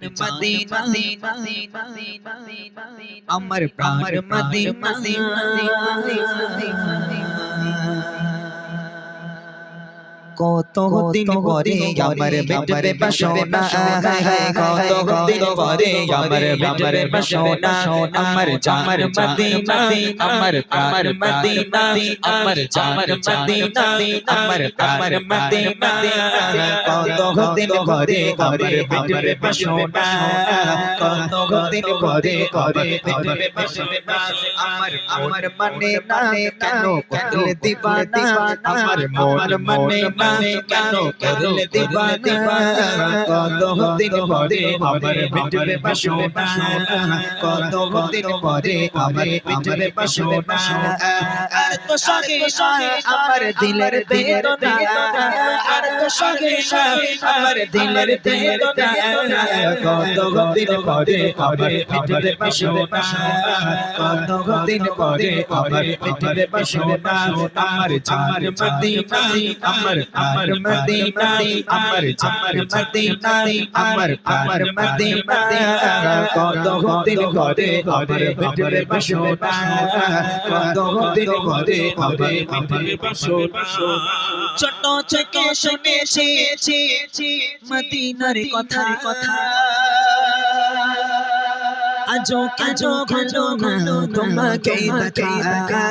Medina আমার প্রাণ Medina কত দিন পরে আমার বেটে বাসনা কত দিন পরে আমার বেটে বাসনা আমার জান মদিনা আমার প্রাণ মদিনা আমার জান মদিনা আমার প্রাণ মদিনা কত দিন পরে আমার বেটে বাসনা কত দিন পরে আমার বেটে বাসনা আমার মনে না কেন করলে দিবানা আমার মন মনে না কেন করলে দিবানা কত দিন পরে আমার বেটে বাসনা কত দিন পরে আমার বেটে বাসনা আর তো সঙ্গে আমার দিলের বেদনা আর তো সঙ্গে আমার দিলের বেদনা কত দিন পরে আমার বেটে বাসনা কত দিন পরে আমার বেটে বাসনা আমার জান মদিনা আমার প্রাণ মদিনা আমার জান মদিনা আমার প্রাণ মদিনা কত দিন পরে আমার বেটে বাসনা কত দিন পরে আমার বেটে বাসনা ছোট থেকে শুনেছি মদিনার কথা আজো কাজো ভালো না তোমাকে দেখা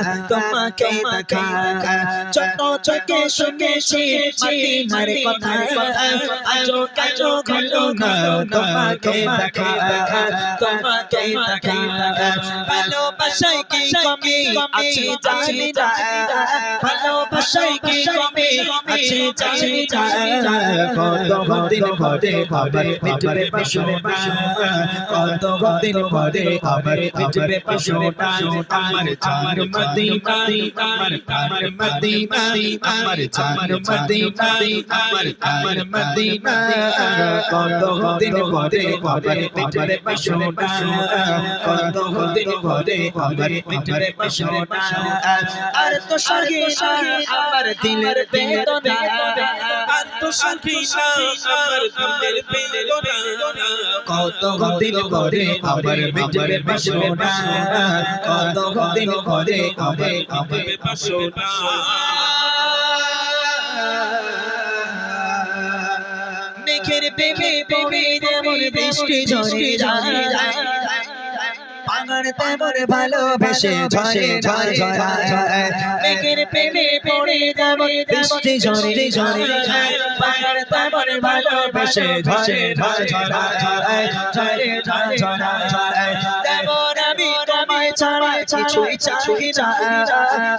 ছোট থেকে শুনেছি মদিনার কথা আজো কাজো ভালো না তোমাকে দেখা ভালোবাসায় কি কমি আছে জানি না ভালোবাসায় কি কমি আছে জানি না কত দিন পরে আমার বেটে বাসনা কত দিন পরে আমার বেটে বাসনা আমার জান মদিনা আমার প্রাণ মদিনা আমার জান মদিনা আমার প্রাণ মদিনা কত দিন পরে আমার বেটে বাসনা কত দিন পরে আমার বেটে বাসনা আর তো সঙ্গে আমার দিলের বেদনা আর তো সঙ্গে আমার দিলের বেদনা কত দিন পরে আমার বেটে বাসনা কত দিন পরে আমার বেটে বাসনা মেঘের প্রেমে পড়ে যেমন বৃষ্টি ঝরে যায় পাগল তেমন ভালোবেসে ঝরে মেঘের প্রেমে পড়ে যেমন বৃষ্টি ঝরে পাগল তেমন ভালোবেসে ঝরে তেমন আমি তোমায় ছাড়া কিছুই চাই না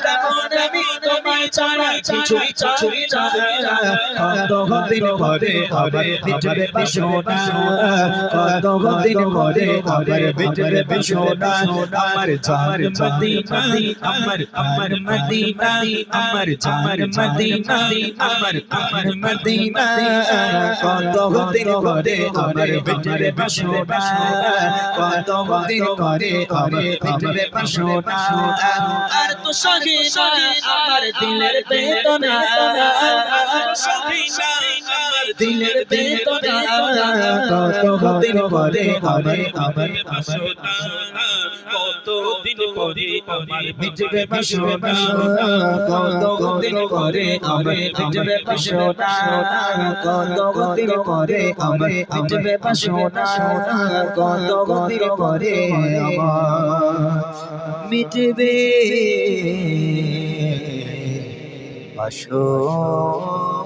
তেমন আমি তোমায় ছাড়া কিছুই চাই না কত দিন পরে আমার বেটে বাসনা কত দিন পরে আমার বেটে বাসনা আমার জান মদিনা আমার মদিনা আমার জান মদিনা আমার প্রাণ মদিনা কত দিন পরে আমার বেটে বাসনা কত দিন পরে আমার বেটে বাসনা আর তো সঙ্গে আমার দিলের বেদনা আমার দিলের বেদনা কত দিন পরে আমার বাসনা কত দিন পরে আমার বেটে বাসনা কত দিন পরে আমার বেটে বাসনা কত দিন পরে আমার বেটে বাসনা কত দিন পরে আমার মিটবে বাসনা।